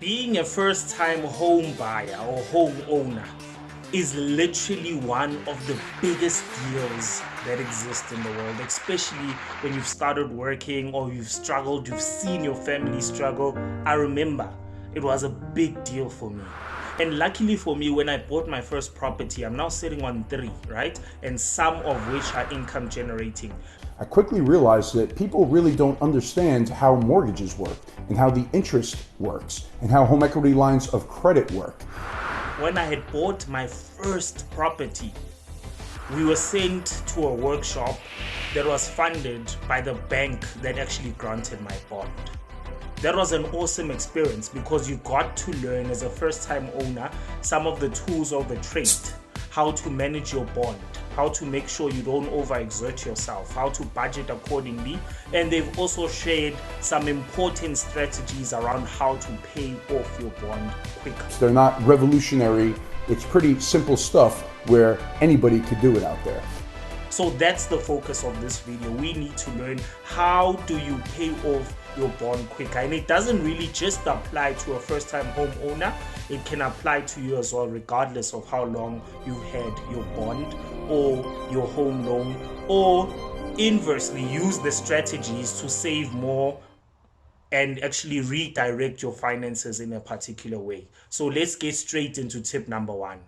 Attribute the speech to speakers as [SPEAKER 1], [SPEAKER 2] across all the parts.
[SPEAKER 1] Being a first-time home buyer or home owner is literally one of the biggest deals that exist in the world, especially when you've started working or you've struggled, you've seen your family struggle. I remember it was a big deal for me. And luckily for me, when I bought my first property, I'm now sitting on 3, right? And some of which are income generating.
[SPEAKER 2] I quickly realized that people really don't understand how mortgages work and how the interest works and how home equity lines of credit work.
[SPEAKER 1] When I had bought my first property, we were sent to a workshop that was funded by the bank that actually granted my bond. That was an awesome experience because you got to learn as a first-time owner some of the tools of the trade, how to manage your bond, how to make sure you don't overexert yourself, how to budget accordingly, and they've also shared some important strategies around how to pay off your bond quicker.
[SPEAKER 2] They're not revolutionary, it's pretty simple stuff where anybody could do it out there.
[SPEAKER 1] So that's the focus of this video. We need to learn how do you pay off your bond quicker, and it doesn't really just apply to a first-time homeowner. It can apply to you as well, regardless of how long you've had your bond or your home loan, or inversely use the strategies to save more and actually redirect your finances in a particular way. So let's get straight into tip number 1.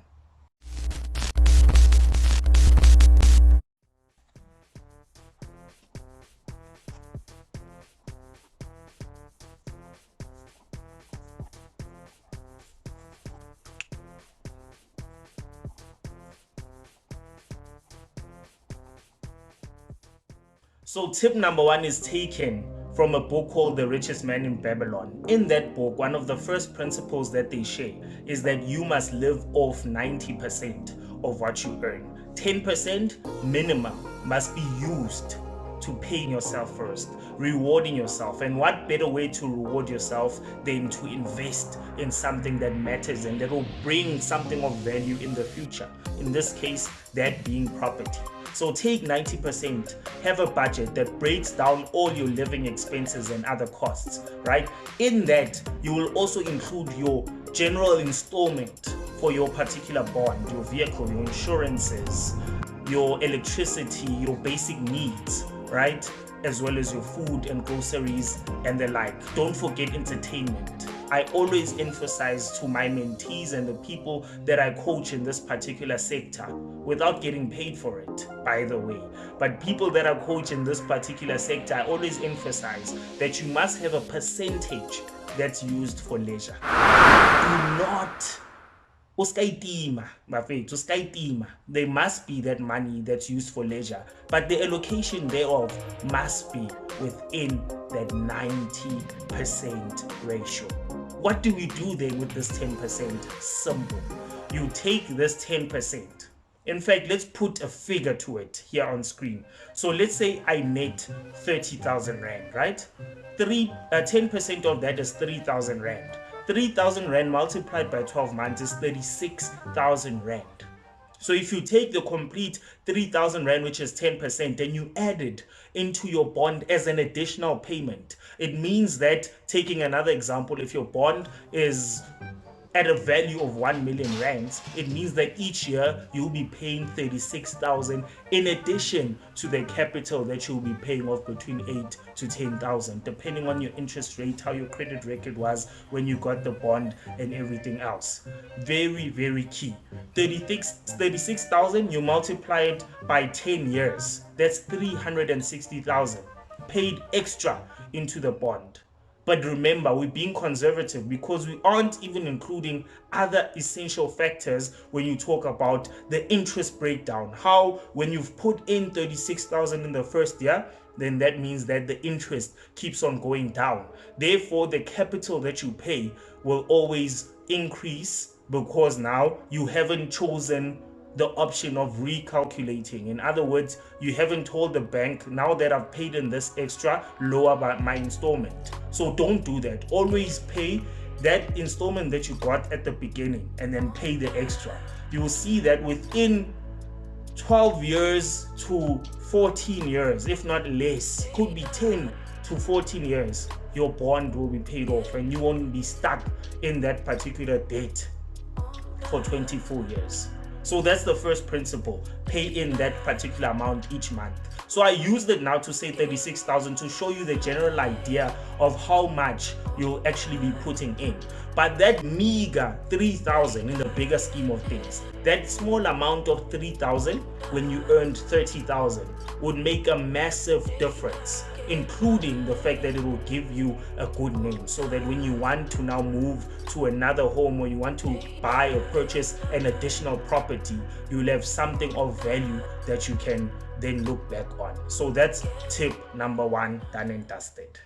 [SPEAKER 1] So tip number 1 is taken from a book called The Richest Man in Babylon. In that book, one of the first principles that they share is that you must live off 90% of what you earn. 10% minimum must be used to paying yourself first, rewarding yourself. And what better way to reward yourself than to invest in something that matters and that will bring something of value in the future. In this case, that being property. So take 90%, have a budget that breaks down all your living expenses and other costs, right? In that, you will also include your general installment for your particular bond, your vehicle, your insurances, your electricity, your basic needs, right? As well as your food and groceries and the like. Don't forget entertainment. I always emphasize to my mentees and the people that I coach in this particular sector, without getting paid for it, by the way, but people that I coach in this particular sector, I always emphasize that you must have a percentage that's used for leisure. Do not there must be that money that's used for leisure, but the allocation thereof must be within that 90% ratio. What do we do then with this 10%? Simple. You take this 10%. In fact, let's put a figure to it here on screen. So let's say I net 30,000 Rand, right? 10% of that is 3,000 Rand. 3,000 Rand multiplied by 12 months is 36,000 Rand. So if you take the complete 3,000 Rand, which is 10%, and you add it into your bond as an additional payment, it means that, taking another example, if your bond is at a value of 1 million rands, it means that each year you'll be paying 36,000 in addition to the capital that you'll be paying off between 8 to 10,000, depending on your interest rate, how your credit record was when you got the bond and everything else. Very, very key. 36,000, you multiply it by 10 years. That's 360,000 paid extra into the bond. But remember, we're being conservative because we aren't even including other essential factors when you talk about the interest breakdown. How, when you've put in 36,000 in the first year, then that means that the interest keeps on going down. Therefore, the capital that you pay will always increase because now you haven't chosen the option of recalculating. In other words, you haven't told the bank, now that I've paid in this extra, lower my installment. So don't do that. Always pay that installment that you got at the beginning and then pay the extra. You will see that within 12 years to 14 years, if not less, could be 10 to 14 years, your bond will be paid off and you won't be stuck in that particular debt for 24 years. So that's the first principle. Pay in that particular amount each month. So I used it now to say 36,000 to show you the general idea of how much you'll actually be putting in. But that meager 3,000 in the bigger scheme of things, that small amount of 3,000 when you earned 30,000 would make a massive difference, including the fact that it will give you a good name, so that when you want to now move to another home or you want to buy or purchase an additional property, you'll have something of value that you can then look back on. So that's tip number 1, done and dusted.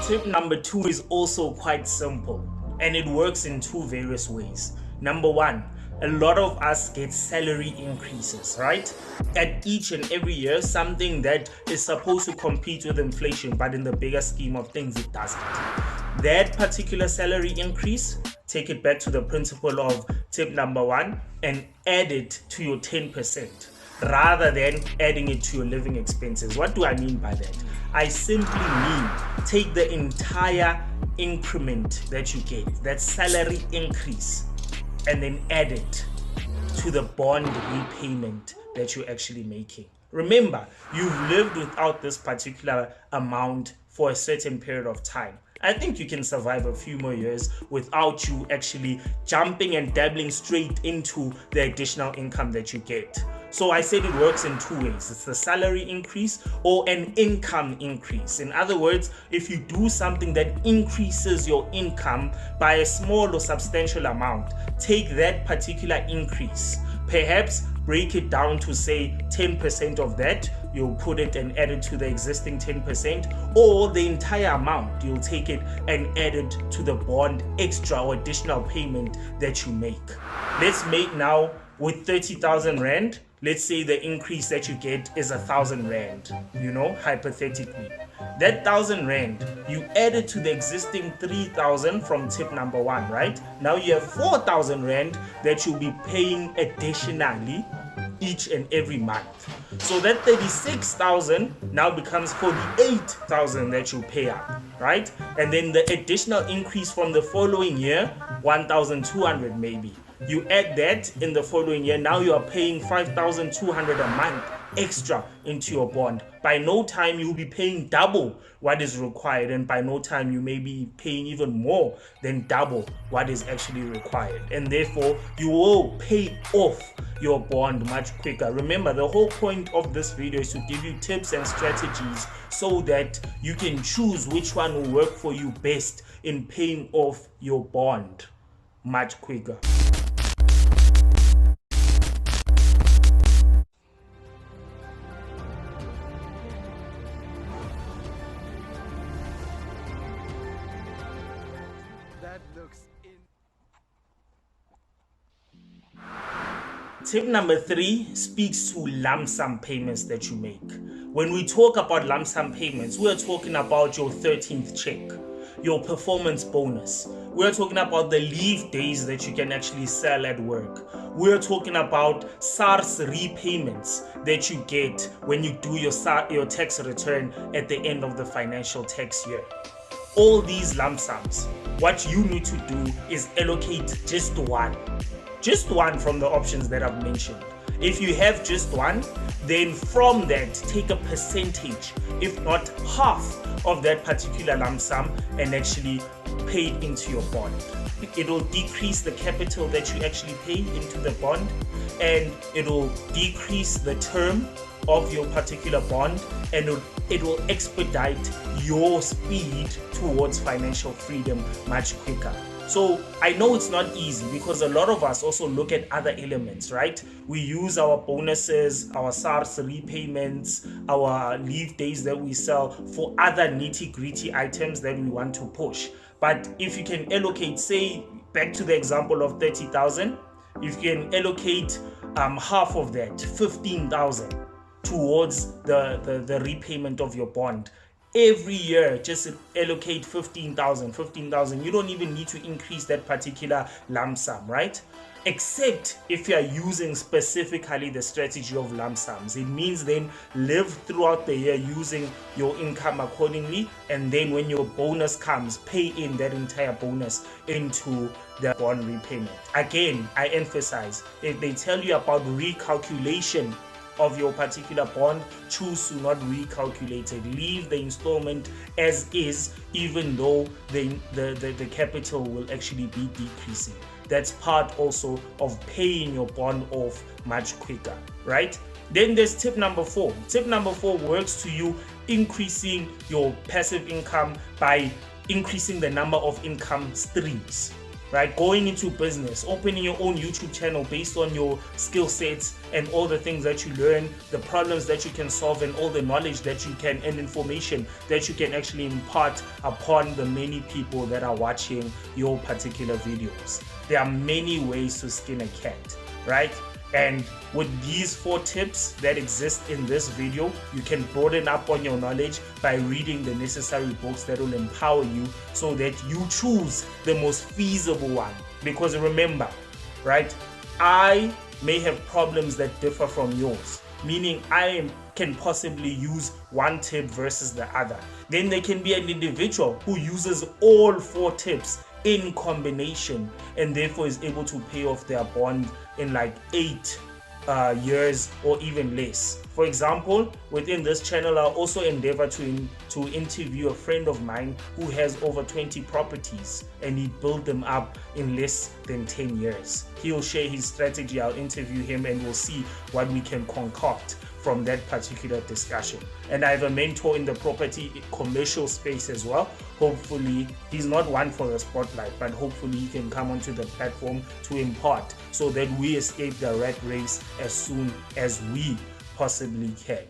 [SPEAKER 1] Tip number 2 is also quite simple, and it works in 2 various ways. Number 1, a lot of us get salary increases, right? At each and every year, something that is supposed to compete with inflation, but in the bigger scheme of things, it doesn't. That particular salary increase, take it back to the principle of tip number 1 and add it to your 10%, rather than adding it to your living expenses. What do I mean by that? I simply mean take the entire increment that you get, that salary increase, and then add it to the bond repayment that you're actually making. Remember, you've lived without this particular amount for a certain period of time. I think you can survive a few more years without you actually jumping and dabbling straight into the additional income that you get. So I said it works in 2 ways. It's the salary increase or an income increase. In other words, if you do something that increases your income by a small or substantial amount, take that particular increase, perhaps break it down to say 10% of that, you'll put it and add it to the existing 10%, or the entire amount, you'll take it and add it to the bond extra or additional payment that you make. Let's make now with 30,000 Rand, let's say the increase that you get is 1,000 Rand, hypothetically. That 1,000 Rand, you add it to the existing 3,000 from tip number 1, right? Now you have 4,000 Rand that you'll be paying additionally each and every month. So that 36,000 now becomes 48,000 that you pay up, right? And then the additional increase from the following year, 1,200 maybe. You add that in the following year, now you are paying 5,200 a month extra into your bond. By no time you'll be paying double what is required, and by no time you may be paying even more than double what is actually required, and therefore you will pay off your bond much quicker. Remember, the whole point of this video is to give you tips and strategies so that you can choose which one will work for you best in paying off your bond much quicker. Tip number 3 speaks to lump sum payments that you make. When we talk about lump sum payments, we are talking about your 13th check, your performance bonus. We are talking about the leave days that you can actually sell at work. We are talking about SARS repayments that you get when you do your tax return at the end of the financial tax year. All these lump sums, what you need to do is allocate just one from the options that I've mentioned. If you have just one, then from that take a percentage, if not half of that particular lump sum, and actually pay it into your bond. It will decrease the capital that you actually pay into the bond, and it will decrease the term of your particular bond, and it will expedite your speed towards financial freedom much quicker. So I know it's not easy because a lot of us also look at other elements, right? We use our bonuses, our SARS repayments, our leave days that we sell for other nitty-gritty items that we want to push. But if you can allocate, say, back to the example of 30,000, if you can allocate half of that, 15,000, towards the repayment of your bond. Every year, just allocate 15,000. You don't even need to increase that particular lump sum, right? except if you are using specifically the strategy of lump sums. It means then live throughout the year using your income accordingly, and then when your bonus comes, pay in that entire bonus into the bond repayment. Again, I emphasize, if they tell you about recalculation of your particular bond, choose to not recalculate it. Leave the installment as is, even though the capital will actually be decreasing. That's part also of paying your bond off much quicker, right? Then there's tip number 4. Tip number 4 works to you increasing your passive income by increasing the number of income streams, right? Going into business, opening your own YouTube channel based on your skill sets and all the things that you learn, the problems that you can solve, and all the knowledge that you can, and information that you can actually impart upon the many people that are watching your particular videos. There are many ways to skin a cat, right? And with these 4 tips that exist in this video, you can broaden up on your knowledge by reading the necessary books that will empower you so that you choose the most feasible one. Because remember, right, I may have problems that differ from yours, meaning I can possibly use one tip versus the other. Then there can be an individual who uses all 4 tips in combination and therefore is able to pay off their bond in like 8 years or even less. For example, within this channel, I also endeavor to interview a friend of mine who has over 20 properties and he built them up in less than 10 years. He'll share his strategy. I'll interview him and we'll see what we can concoct from that particular discussion. And I have a mentor in the property commercial space as well. Hopefully, he's not one for the spotlight, but hopefully he can come onto the platform to impart so that we escape the rat race as soon as we possibly can.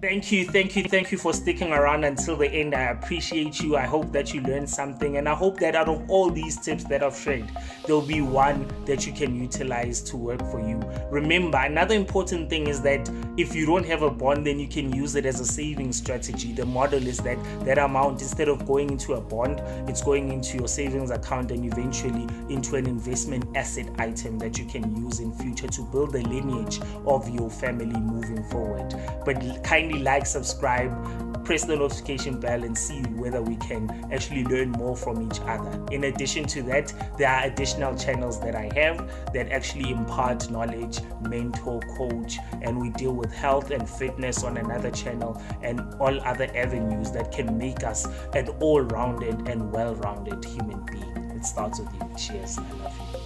[SPEAKER 1] Thank you for sticking around until the end. I appreciate you. I hope that you learned something, and I hope that out of all these tips that I've shared, there'll be one that you can utilize to work for you. Remember, another important thing is that if you don't have a bond, then you can use it as a saving strategy. The model is that that amount, instead of going into a bond, it's going into your savings account and eventually into an investment asset item that you can use in future to build the lineage of your family moving forward. But kindly like, subscribe, press the notification bell, and see whether we can actually learn more from each other. In addition to that, there are additional channels that I have that actually impart knowledge, mentor, coach, and we deal with health and fitness on another channel and all other avenues that can make us an all-rounded and well-rounded human being. It starts with you. Cheers. I love you.